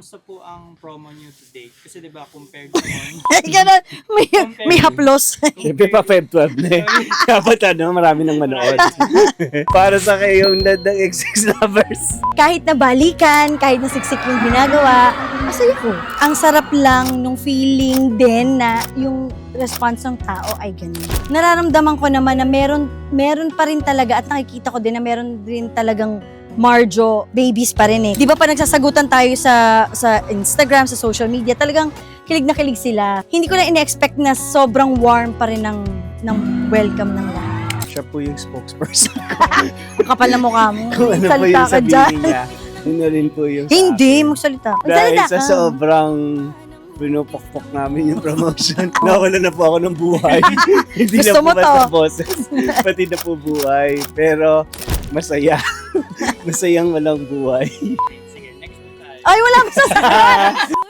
kamusta po ang promo niyo today? Kasi 'di ba compared noon, Ay, ganun. May haplos. Siyempre pa Feb 12 na eh. Dapat marami nang manood. Para sa kayong ng XX lovers. Kahit na balikan, kahit na siksik yung ginagawa, masaya ko. Ang sarap lang nung feeling din na yung response ng tao ay ganun. Nararamdaman ko naman na meron pa rin talaga at nakikita ko din na meron din talagang Marjo babies pa rin eh. Di ba pa nagsasagutan tayo sa Instagram, sa social media, talagang kilig na kilig sila. Hindi ko na in-expect na sobrang warm pa rin ng welcome ng lahat. Siya po yung spokesperson. Ang kapal na mukha mo. Kung ano po Salita yung ka dyan. sabihin niya, yun na rin po yung sa Hindi, akin. magsalita. Dahil Magsalita sa ka. sobrang pinupokpok namin yung promotion. Nawala na po ako ng buhay. Hindi Gusto na po mo to? basta boses. Pati na po buhay. Pero masaya. Masayang walang buhay. sige, next na tayo. Ay, wala akong sasabihin.